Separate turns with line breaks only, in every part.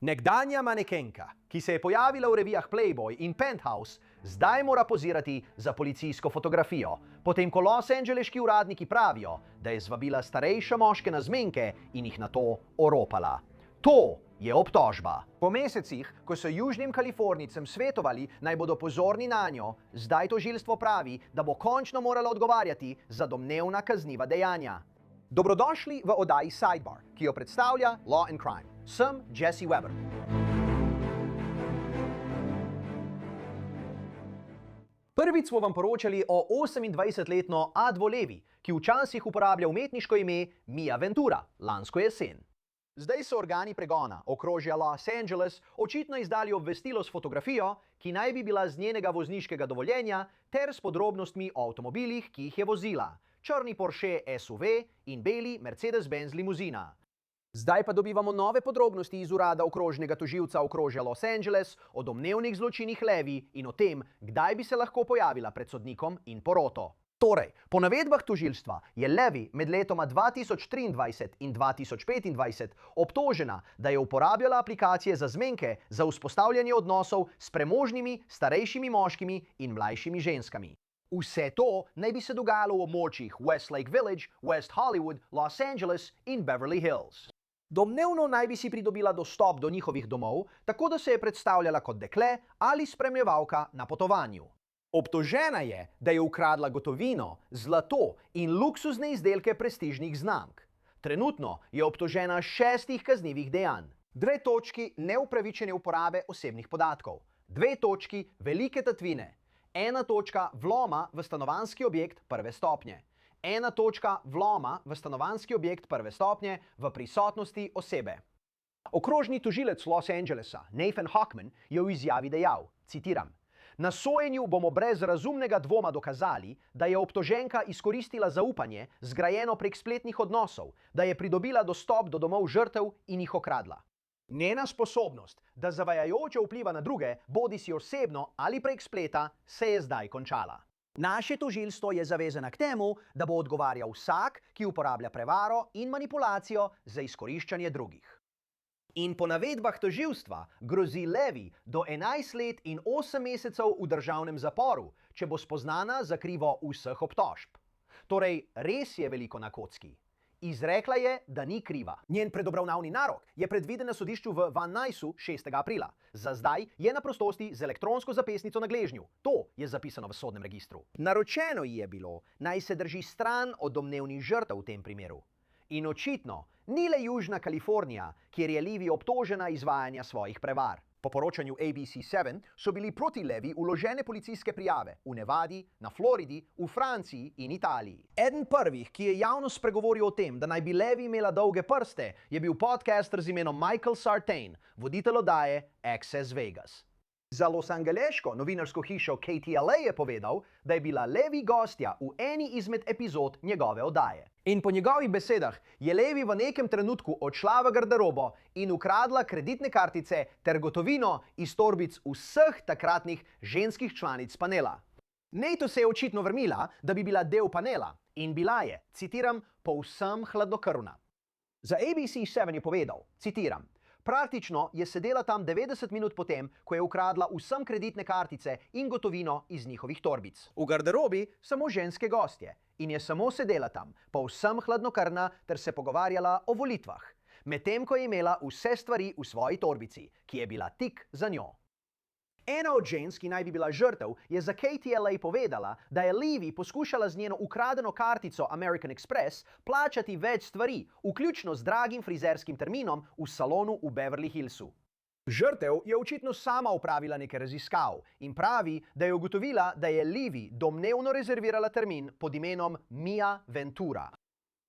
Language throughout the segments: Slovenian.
Nekdanja manekenka, ki se je pojavila v revijah Playboy in Penthouse, zdaj mora pozirati za policijsko fotografijo, potem ko losangeleški uradniki pravijo, da je zvabila starejše moške na zmenke in jih nato oropala. To je obtožba. Po mesecih, ko so južnim Kalifornijcem svetovali, naj bodo pozorni nanjo, zdaj tožilstvo pravi, da bo končno morala odgovarjati za domnevna kazniva dejanja. Dobrodošli v oddaji Sidebar, ki jo predstavlja Law and Crime. Sem Jesse Weber. Prvič smo vam poročali o 28-letno Advo Levi, ki včasih uporablja umetniško ime Mia Ventura, lansko jesen. Zdaj so organi pregona okrožja Los Angeles očitno izdali obvestilo s fotografijo, ki naj bi bila z njenega vozniškega dovoljenja, ter s podrobnostmi o avtomobilih, ki jih je vozila. Črni Porsche SUV in beli Mercedes-Benz limuzina. Zdaj pa dobivamo nove podrobnosti iz urada okrožnega tožilca okrožja Los Angeles o domnevnih zločinih Levi in o tem, kdaj bi se lahko pojavila pred sodnikom in poroto. Torej, po navedbah tožilstva je Levi med letoma 2023 in 2025 obtožena, da je uporabljala aplikacije za zmenke za vzpostavljanje odnosov s premožnimi, starejšimi moškimi in mlajšimi ženskami. Vse to naj bi se dogajalo v območjih Westlake Village, West Hollywood, Los Angeles in Beverly Hills. Domnevno naj bi si pridobila dostop do njihovih domov, tako da se je predstavljala kot dekle ali spremljevalka na potovanju. Obtožena je, da je ukradla gotovino, zlato in luksuzne izdelke prestižnih znamk. Trenutno je obtožena 6 kaznivih dejanj. 2 točki neupravičene uporabe osebnih podatkov, 2 točki velike tatvine, 1 točka vloma v stanovanjski objekt prve stopnje, 1 točka vloma v stanovanjski objekt prve stopnje v prisotnosti osebe. Okrožni tožilec Los Angelesa, Nathan Hochman, je v izjavi dejal, citiram: "Na sojenju bomo brez razumnega dvoma dokazali, da je obtoženka izkoristila zaupanje, zgrajeno prek spletnih odnosov, da je pridobila dostop do domov žrtev in jih okradla. Njena sposobnost, da zavajajoče vpliva na druge, bodisi osebno ali prek spleta, se je zdaj končala. Naše tožilstvo je zavezano k temu, da bo odgovarjal vsak, ki uporablja prevaro in manipulacijo za izkoriščanje drugih." In po navedbah tožilstva grozi Levi do 11 let in 8 mesecev v državnem zaporu, če bo spoznana za krivo vseh obtožb. Torej, res je veliko na kocki. Izrekla je, da ni kriva. Njen predobravnavni narok je predviden na sodišču v Van Nuysu 6. aprila. Za zdaj je na prostosti z elektronsko zapestnico na gležnju. To je zapisano v sodnem registru. Naročeno ji je bilo, naj se drži stran od domnevnih žrtev v tem primeru. In očitno ni le Južna Kalifornija, kjer je Levi obtožena izvajanja svojih prevar. Po poročanju ABC7 so bili proti Levi vložene policijske prijave v Nevadi, na Floridi, v Franciji in Italiji. Eden prvih, ki je javno spregovoril o tem, da naj bi Levi imela dolge prste, je bil podcaster z imenom Michael Sartain, voditelj oddaje Access Vegas. Za losangeleško novinarsko hišo KTLA je povedal, da je bila Levi gostja v eni izmed epizod njegove oddaje. In po njegovih besedah je Levi v nekem trenutku odšla v garderobo in ukradla kreditne kartice ter gotovino iz torbic vseh takratnih ženskih članic panela. Nato se je očitno vrnila, da bi bila del panela in bila je, citiram, povsem hladnokrvna. Za ABC7 je povedal, citiram: "Praktično je sedela tam 90 minut potem, ko je ukradla vsem kreditne kartice in gotovino iz njihovih torbic. V garderobi samo ženske gostje in je samo sedela tam, povsem hladnokrvna ter se pogovarjala o volitvah, medtem ko je imela vse stvari v svoji torbici, ki je bila tik za njo." Ena od žensk, ki naj bi bila žrtev, je za KTLA povedala, da je Levi poskušala z njeno ukradeno kartico American Express plačati več stvari, vključno z dragim frizerskim terminom v salonu v Beverly Hillsu. Žrtev je očitno sama opravila nekaj raziskav in pravi, da je ugotovila, da je Levi domnevno rezervirala termin pod imenom Mia Ventura.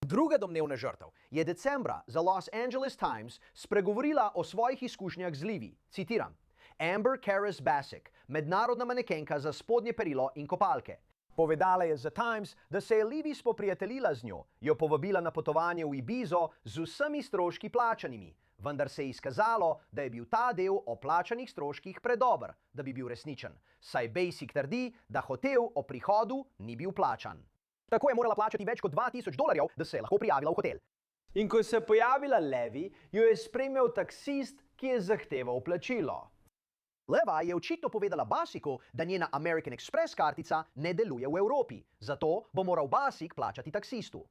Druga domnevna žrtev je decembra za Los Angeles Times spregovorila o svojih izkušnjah z Levi, citiram: "Amber Karis Bassick, mednarodna manekenka za spodnje perilo in kopalke. Povedala je za Times, da se je Levi spoprijateljila z njo, jo povabila na potovanje v Ibizo z vsemi stroški plačanimi, vendar se je izkazalo, da je bil ta del o plačanih stroških predober, da bi bil resničen, saj Bassick trdi, da hotel o prihodu ni bil plačan. Tako je morala plačati več kot $2000, da se je lahko prijavila v hotel. In ko se je pojavila Levi, jo je spremljal taksist ki je zahteval plačilo. Leva je očitno povedala Basiku, da njena American Express kartica ne deluje v Evropi, zato bo moral Basik plačati taksistu.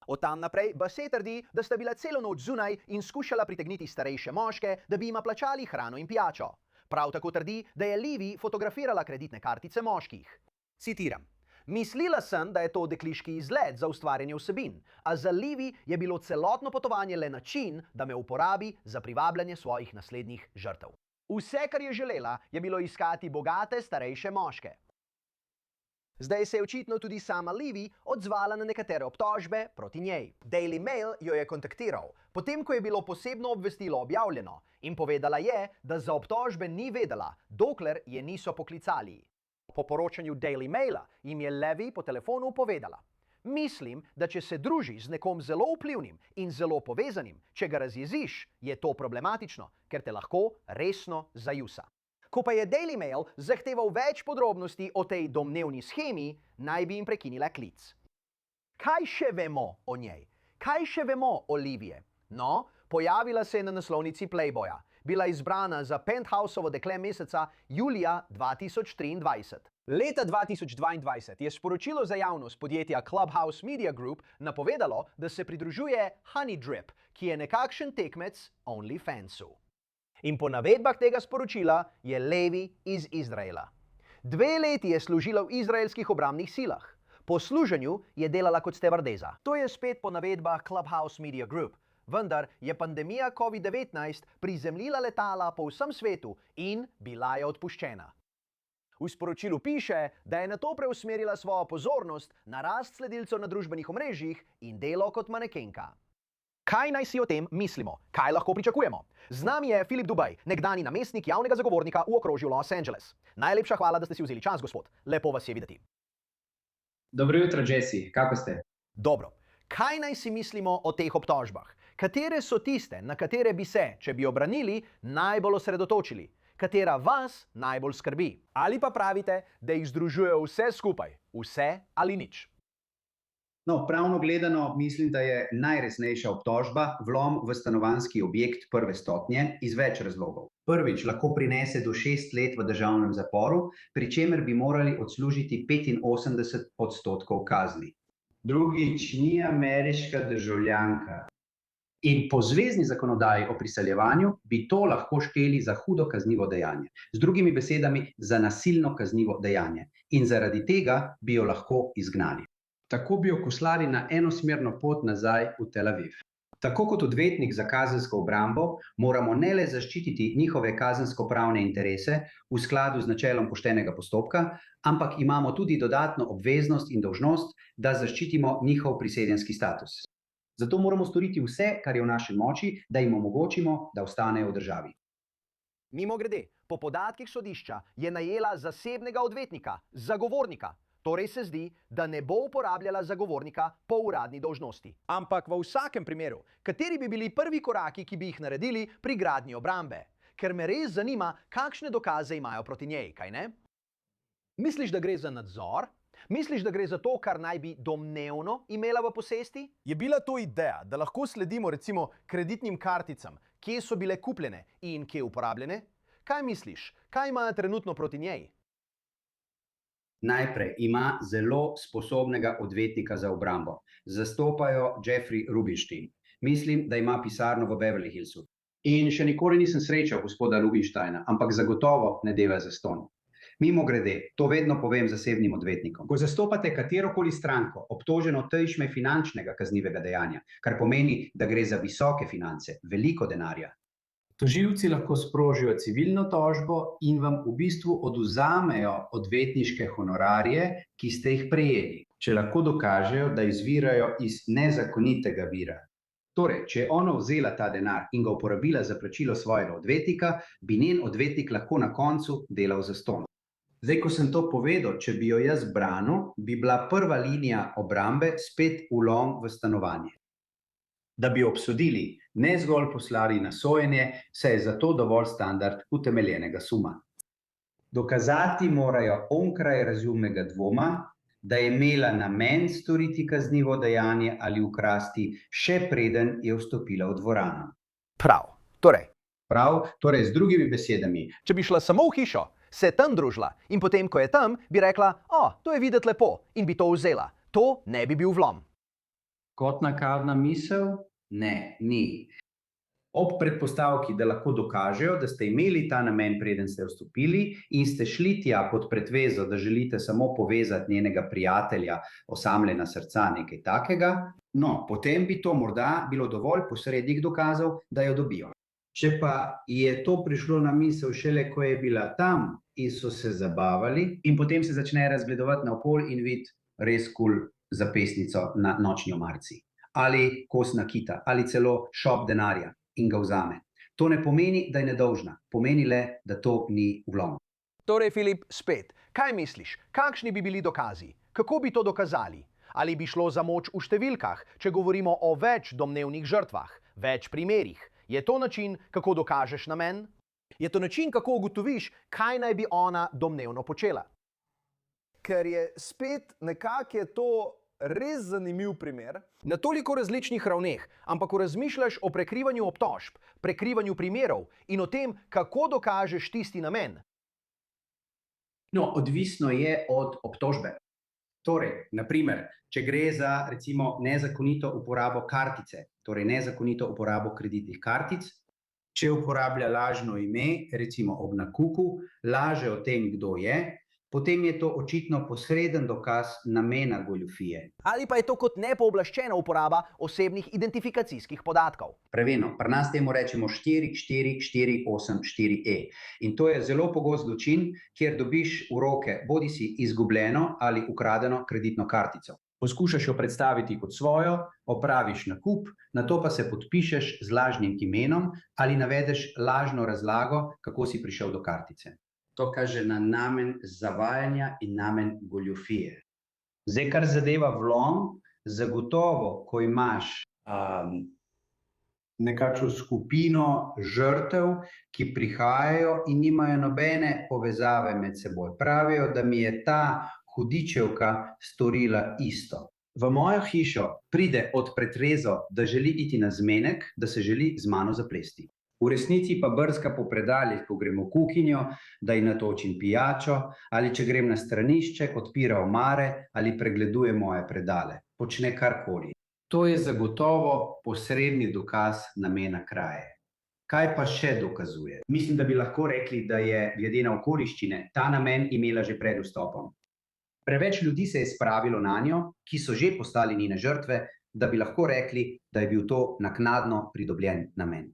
Od tam naprej Base trdi, da sta bila celo noč zunaj in skušala pritegniti starejše moške, da bi jima plačali hrano in pijačo. Prav tako trdi, da je Livi fotografirala kreditne kartice moških. Citiram: "Mislila sem, da je to dekliški izlet za ustvarjanje vsebin, a za Livi je bilo celotno potovanje le način, da me uporabi za privabljanje svojih naslednjih žrtev. Vse, kar je želela, je bilo iskati bogate starejše moške." Zdaj se je očitno tudi sama Livi odzvala na nekatere obtožbe proti njej. Daily Mail jo je kontaktiral, potem ko je bilo posebno obvestilo objavljeno, in povedala je, da za obtožbe ni vedela, dokler je niso poklicali. Po poročanju Daily Maila jim je Levy po telefonu povedala: "Mislim, da če se družiš z nekom zelo vplivnim in zelo povezanim, če ga razjeziš, je to problematično, ker te lahko resno zajusa." Ko pa je Daily Mail zahteval več podrobnosti o tej domnevni shemi, naj bi jim prekinila klic. Kaj še vemo o njej? Kaj še vemo o Livije? No, pojavila se je na naslovnici Playboya. Bila izbrana za Penthouseovo dekle meseca julija 2023. Leta 2022 je sporočilo za javnost podjetja Clubhouse Media Group napovedalo, da se pridružuje Honey Drip, ki je nekakšen tekmec OnlyFansu. In po navedbah tega sporočila je Levy iz Izraela. 2 leti je služila v izraelskih obrambnih silah. Po služenju je delala kot stevardeza. To je spet po navedbah Clubhouse Media Group. Vendar je pandemija COVID-19 prizemljila letala po vsem svetu in bila je odpuščena. V sporočilu piše, da je nato preusmerila svojo pozornost na rast sledilcev na družbenih omrežjih in delo kot manekenka. Kaj naj si o tem mislimo? Kaj lahko pričakujemo? Z nami je Filip Dubaj, nekdanji namestnik javnega zagovornika v okrožju Los Angeles. Najlepša hvala, da ste si vzeli čas, gospod. Lepo vas je videti.
Dobro jutro, Jesse. Kako ste?
Dobro. Kaj naj si mislimo o teh obtožbah? Katere so tiste, na katere bi se, če bi obranili, najbolj osredotočili? Katera vas najbolj skrbi? Ali pa pravite, da jih združujejo vse skupaj? Vse ali nič?
No, pravno gledano mislim, da je najresnejša obtožba vlom v stanovanjski objekt prve stopnje iz več razlogov. Prvič, lahko prinese do 6 let v državnem zaporu, pri čemer bi morali odslužiti 85% kazni. Drugič, ni ameriška državljanka. In po zvezni zakonodaji o priseljevanju bi to lahko šteli za hudo kaznivo dejanje. Z drugimi besedami, za nasilno kaznivo dejanje. In zaradi tega bi jo lahko izgnali. Tako bi jo poslali na enosmerno pot nazaj v Tel Aviv. Tako kot odvetnik za kazensko obrambo, moramo ne le zaščititi njihove kazensko-pravne interese v skladu z načelom poštenega postopka, ampak imamo tudi dodatno obveznost in dolžnost, da zaščitimo njihov priseljenski status. Zato moramo storiti vse, kar je v naši moči, da jim omogočimo, da ostanejo v državi.
Mimogrede, po podatkih sodišča je najela zasebnega odvetnika, zagovornika. Torej se zdi, da ne bo uporabljala zagovornika po uradni dolžnosti. Ampak v vsakem primeru, kateri bi bili prvi koraki, ki bi jih naredili pri gradnji obrambe? Ker me res zanima, kakšne dokaze imajo proti njej, kaj ne? Misliš, da gre za nadzor? Misliš, da gre za to, kar naj bi domnevno imela v posesti? Je bila to ideja, da lahko sledimo recimo kreditnim karticam, kje so bile kupljene in kje uporabljene? Kaj misliš, kaj ima trenutno proti njej?
Najprej ima zelo sposobnega odvetnika za obrambo. Zastopajo Jeffrey Rubinstein. Mislim, da ima pisarno v Beverly Hillsu. In še nikoli nisem srečal gospoda Rubinsteina, ampak zagotovo ne dela zastonj. Mimogrede, to vedno povem zasebnim odvetnikom. Ko zastopate katerokoli stranko, obtoženo tejšme finančnega kaznivega dejanja, kar pomeni, da gre za visoke finance, veliko denarja. Tožilci lahko sprožijo civilno tožbo in vam v bistvu odvzamejo odvetniške honorarje, ki ste jih prejeli, če lahko dokažejo, da izvirajo iz nezakonitega vira. Torej, če je ona vzela ta denar in ga uporabila za plačilo svojega odvetnika, bi njen odvetnik lahko na koncu delal zastonj. Zdaj, ko sem to povedal, če bi jo jaz branil, bi bila prva linija obrambe spet vlom v stanovanje. Da bi obsodili, ne zgolj poslali na sojenje, saj je za to dovolj standard utemeljenega suma. Dokazati morajo onkraj razumnega dvoma, da je imela namen storiti kaznivo dejanje ali ukrasti, še preden je vstopila v dvorano.
Prav. Torej,
Prav, torej z drugimi besedami,
Če bi šla samo v hišo, se tam družila in potem, ko je tam, bi rekla, to je videti lepo in bi to vzela. To ne bi bil vlom.
kot nakazna misel? Ne, ni. Ob predpostavki, da lahko dokažejo, da ste imeli ta namen, preden ste vstopili in ste šli tja pod pretvezo, da želite samo povezati njenega prijatelja, osamljena srca, nekaj takega, no, potem bi to morda bilo dovolj posrednih dokazov, da jo dobijo. Če pa je to prišlo na misel šele, ko je bila tam in so se zabavali, in potem se začne razgledovati naokoli in vidi res kul zapestnico na nočni omarici, ali kos nakita, ali celo šop denarja in ga vzame. To ne pomeni, da je nedolžna, pomeni le, da to ni vlom.
Torej, Filip, spet, kaj misliš? Kakšni bi bili dokazi? Kako bi to dokazali? Ali bi šlo za moč v številkah, če govorimo o več domnevnih žrtvah, več primerih? Je to način, kako dokažeš namen? Je to način, kako ugotoviš, kaj naj bi ona domnevno počela? Ker je spet nekako je to res zanimiv primer. Na toliko različnih ravneh, ampak ko razmišljaš o prekrivanju obtožb, prekrivanju primerov in o tem, kako dokažeš tisti namen.
No, odvisno je od obtožbe. Torej, naprimer, če gre za recimo nezakonito uporabo kartice, torej nezakonito uporabo kreditnih kartic, če uporablja lažno ime, recimo ob nakupu, laže o tem, kdo je, potem je to očitno posreden dokaz namena goljufije.
Ali pa je to kot nepooblaščena uporaba osebnih identifikacijskih podatkov.
Preveno, pri nas temu rečemo 44484E. In to je zelo pogost zločin, kjer dobiš v roke bodisi izgubljeno ali ukradeno kreditno kartico. Poskušaš jo predstaviti kot svojo, opraviš nakup, nato pa se podpišeš z lažnim imenom ali navedeš lažno razlago, kako si prišel do kartice. To kaže na namen zavajanja in namen goljufije. Zdaj, kar zadeva vlom, zagotovo, ko imaš nekakšno skupino žrtev, ki prihajajo in nimajo nobene povezave med seboj. Pravijo, da mi je ta hudičevka storila isto. V mojo hišo pride od pretvezo, da želi iti na zmenek, da se želi z mano zaplesti. V resnici pa brska po predaljih, ko grem v kuhinjo, da ji natočim pijačo, ali če grem na stranišče, odpira omare ali pregleduje moje predale. Počne karkoli. To je zagotovo posredni dokaz namena kraje. Kaj pa še dokazuje? Mislim, da bi lahko rekli, da je glede na okoliščine ta namen imela že pred vstopom. Preveč ljudi se je spravilo nanjo, ki so že postali njene žrtve, da bi lahko rekli, da je bil to naknadno pridobljen namen.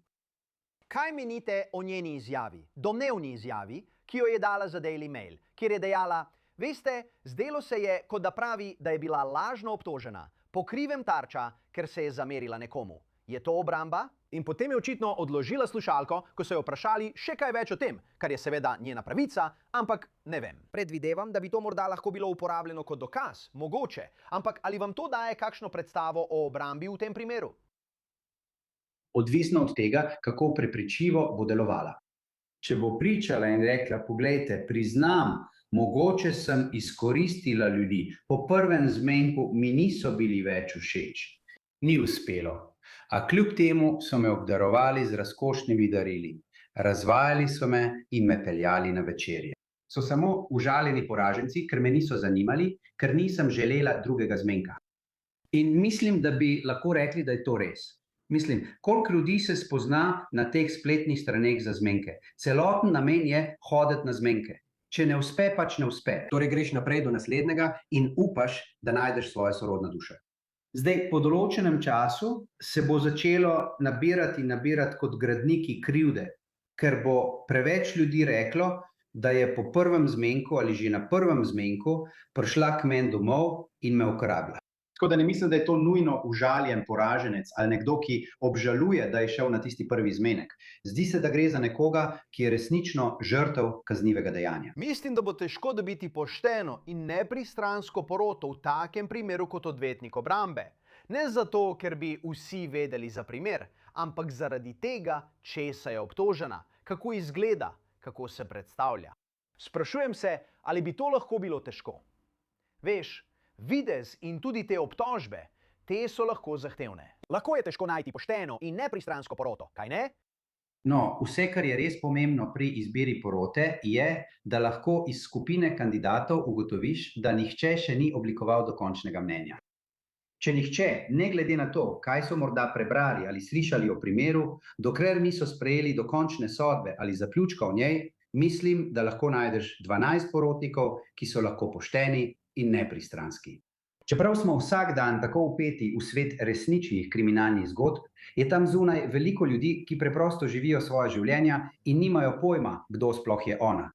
Kaj menite o njeni izjavi, domnevni izjavi, ki jo je dala za Daily Mail, kjer je dejala, veste, zdelo se je, kot da pravi, da je bila lažno obtožena, po krivem tarča, ker se je zamerila nekomu. Je to obramba? In potem je očitno odložila slušalko, ko so jo vprašali še kaj več o tem, kar je seveda njena pravica, ampak ne vem. Predvidevam, da bi to morda lahko bilo uporabljeno kot dokaz, mogoče, ampak ali vam to daje kakšno predstavo o obrambi v tem primeru?
Odvisno od tega, kako prepričljivo bo delovala. Če bo pričala in rekla, poglejte, priznam, mogoče sem izkoristila ljudi, po prvem zmenku mi niso bili več všeč. Ni uspelo, a kljub temu so me obdarovali z razkošnimi darili, razvajali so me in me peljali na večerje. So samo užaljeni poraženci, ker me niso zanimali, ker nisem želela drugega zmenka. In mislim, da bi lahko rekli, da je to res. Mislim, koliko ljudi se spozna na teh spletnih straneh za zmenke. Celoten namen je hoditi na zmenke. Če ne uspe, pač ne uspe. Torej greš naprej do naslednjega in upaš, da najdeš svojo sorodno dušo. Zdaj, po določenem času se bo začelo nabirati kot gradniki krivde, ker bo preveč ljudi reklo, da je po prvem zmenku ali že na prvem zmenku prišla k meni domov in me uporabila. Tako da ne mislim, da je to nujno užaljen poraženec ali nekdo, ki obžaluje, da je šel na tisti prvi zmenek. Zdi se, da gre za nekoga, ki je resnično žrtev kaznivega dejanja. Mislim, da bo težko dobiti pošteno in nepristransko poroto v takem primeru kot odvetnik obrambe. Ne zato, ker bi vsi vedeli za primer, ampak zaradi tega, česa je obtožena, kako izgleda, kako se predstavlja. Sprašujem se, ali bi to lahko bilo težko. Veš, videz in tudi te obtožbe, te so lahko zahtevne. Lahko je težko najti pošteno in nepristransko poroto, kaj ne? No, vse, kar je res pomembno pri izbiri porote, je, da lahko iz skupine kandidatov ugotoviš, da nihče še ni oblikoval dokončnega mnenja. Če nihče, ne glede na to, kaj so morda prebrali ali slišali o primeru, dokler niso sprejeli dokončne sodbe ali zaključka o njej, mislim, da lahko najdeš 12 porotnikov, ki so lahko pošteni in nepristranski. Čeprav smo vsak dan tako vpeti v svet resničnih kriminalnih zgodb, je tam zunaj veliko ljudi, ki preprosto živijo svoja življenja in nimajo pojma, kdo sploh je ona.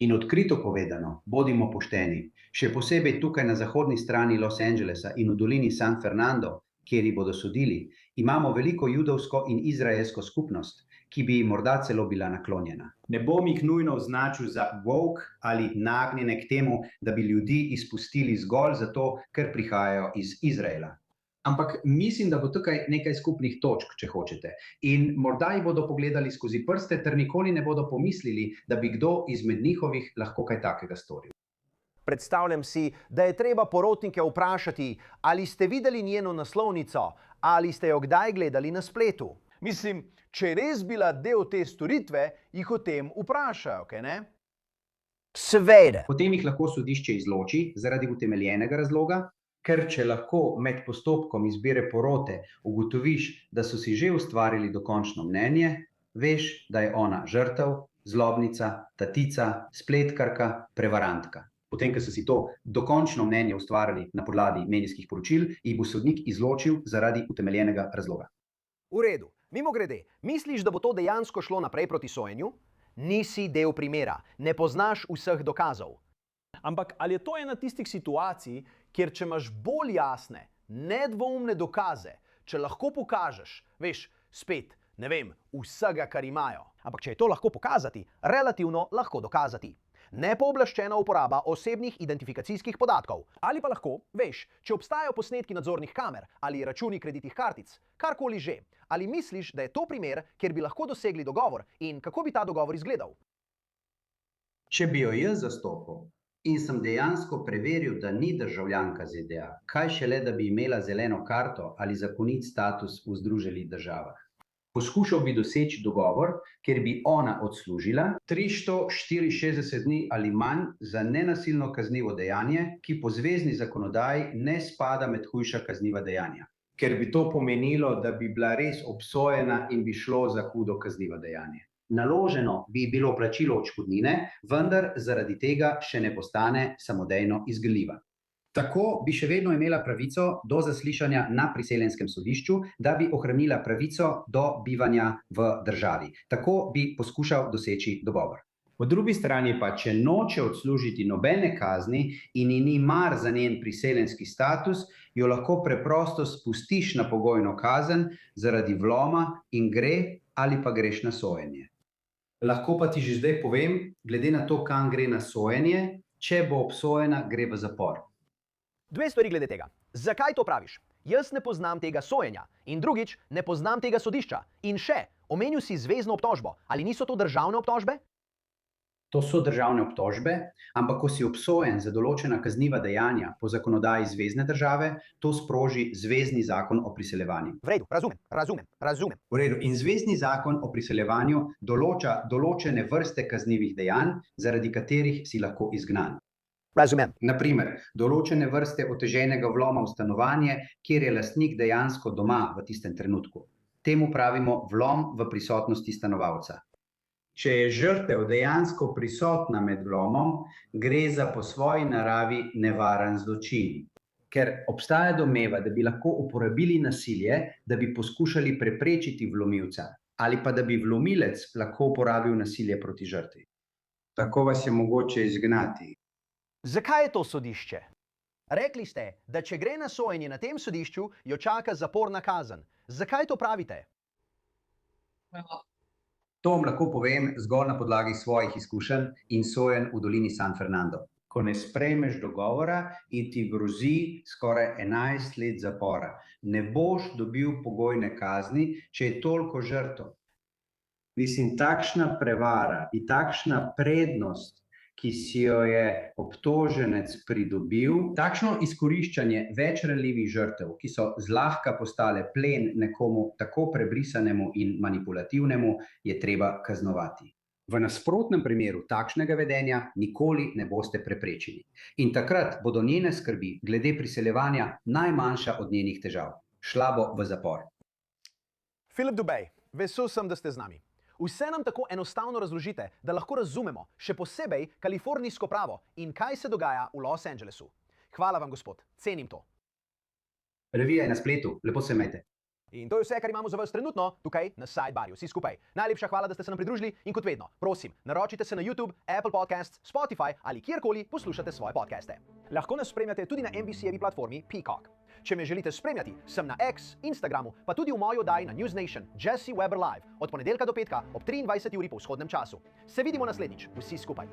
In odkrito povedano, bodimo pošteni, še posebej tukaj na zahodni strani Los Angelesa in v dolini San Fernando, kjer ji bodo sodili, imamo veliko judovsko in izraelsko skupnost, ki bi morda celo bila naklonjena. Ne bom jih nujno označil za woke ali nagnjene k temu, da bi ljudi izpustili zgolj zato, ker prihajajo iz Izraela. Ampak mislim, da bo tukaj nekaj skupnih točk, če hočete. In morda jih bodo pogledali skozi prste, ter nikoli ne bodo pomislili, da bi kdo izmed njihovih lahko kaj takega storil.
Predstavljam si, da je treba porotnike vprašati, ali ste videli njeno naslovnico, ali ste jo kdaj gledali na spletu. Mislim, če je res bila del te storitve, jih o tem vprašajo, kaj ne? Seveda.
Potem jih lahko sodišče izloči zaradi utemeljenega razloga, ker če lahko med postopkom izbire porote ugotoviš, da so si že ustvarili dokončno mnenje, veš, da je ona žrtev, zlobnica, tatica, spletkarka, prevarantka. Potem, ko so si to dokončno mnenje ustvarili na podlagi medijskih poročil, jih bo sodnik izločil zaradi utemeljenega razloga.
V redu. Mimogrede, misliš, da bo to dejansko šlo naprej proti sojenju? Nisi del primera, ne poznaš vseh dokazov. Ampak ali je to ena tistih situacij, kjer če imaš bolj jasne, nedvoumne dokaze, če lahko pokažeš, veš, spet, ne vem, vsega, kar imajo. Ampak če je to lahko pokazati, relativno lahko dokazati. Nepooblaščena uporaba osebnih identifikacijskih podatkov. Ali pa lahko, veš, če obstajajo posnetki nadzornih kamer ali računi kreditnih kartic, karkoli že. Ali misliš, da je to primer, kjer bi lahko dosegli dogovor in kako bi ta dogovor izgledal?
Če bi jo jaz zastopal in sem dejansko preveril, da ni državljanka ZDA, kaj šele, da bi imela zeleno karto ali zakonit status v Združenih državah. Poskušal bi doseči dogovor, ker bi ona odslužila 364 dni ali manj za nenasilno kaznivo dejanje, ki po zvezni zakonodaji ne spada med hujša kazniva dejanja. Ker bi to pomenilo, da bi bila res obsojena in bi šlo za hudo kaznivo dejanje. Naloženo bi bilo plačilo odškodnine, vendar zaradi tega še ne postane samodejno izgnljiva. Tako bi še vedno imela pravico do zaslišanja na priseljenskem sodišču, da bi ohranila pravico do bivanja v državi. Tako bi poskušal doseči dogovor. Po drugi strani pa, če noče odslužiti nobene kazni in ji ni mar za njen priseljenski status, jo lahko preprosto spustiš na pogojno kazen zaradi vloma in gre ali pa greš na sojenje. Lahko pa ti že zdaj povem, glede na to, kam gre na sojenje, če bo obsojena, gre v zapor.
Dve stvari glede tega. Zakaj to praviš? Jaz ne poznam tega sojenja. In drugič, ne poznam tega sodišča. In še, omenil si zvezno obtožbo. Ali niso to državne obtožbe?
To so državne obtožbe, ampak ko si obsojen za določena kazniva dejanja po zakonodaji zvezne države, to sproži zvezni zakon o priseljevanju.
V redu, razumem.
V redu. In zvezni zakon o priseljevanju določa določene vrste kaznivih dejanj, zaradi katerih si lahko izgnan.
Razumem.
Na primer, določene vrste oteženega vloma v stanovanje, kjer je lastnik dejansko doma v tistem trenutku. Temu pravimo vlom v prisotnosti stanovalca. Če je žrtev dejansko prisotna med vlomom, gre za po svoji naravi nevaren zločin. Ker obstaja domneva, da bi lahko uporabili nasilje, da bi poskušali preprečiti vlomilca, ali pa da bi vlomilec lahko uporabil nasilje proti žrtvi. Tako vas je mogoče izgnati.
Zakaj je to sodišče? Rekli ste, da če gre na sojenje na tem sodišču, jo čaka zaporna kazen. Zakaj to pravite?
To vam lahko povem zgolj na podlagi svojih izkušenj in sojenj v dolini San Fernando. Ko ne sprejmeš dogovora in ti grozi skoraj 11 let zapora, ne boš dobil pogojne kazni, če je toliko žrtev. Mislim, takšna prevara in takšna prednost ki si jo je obtoženec pridobil. Takšno izkoriščanje več ranljivih žrtev, ki so zlahka postale plen nekomu tako prebrisanemu in manipulativnemu, je treba kaznovati. V nasprotnem primeru takšnega vedenja nikoli ne boste preprečili. In takrat bodo njene skrbi glede priseljevanja najmanjša od njenih težav. Šla bo v zapor.
Filip Dubej, vesel sem, da ste z nami. Vse nam tako enostavno razložite, da lahko razumemo, še posebej kalifornijsko pravo in kaj se dogaja v Los Angelesu. Hvala vam, gospod, cenim to.
Revija je na spletu, lepo se imejte.
In to je vse, kar imamo za vas trenutno, tukaj na Sidebarju. Vsi skupaj. Najlepša hvala, da ste se nam pridružili in kot vedno, prosim, naročite se na YouTube, Apple Podcasts, Spotify ali kjerkoli poslušate svoje podcaste. Lahko nas spremljate tudi na NBC-jevi platformi Peacock. Če me želite spremljati, sem na X, Instagramu, pa tudi v moji oddaji na News Nation, Jesse Weber Live, od ponedeljka do petka ob 23. uri po vzhodnem času. Se vidimo naslednjič, vsi skupaj.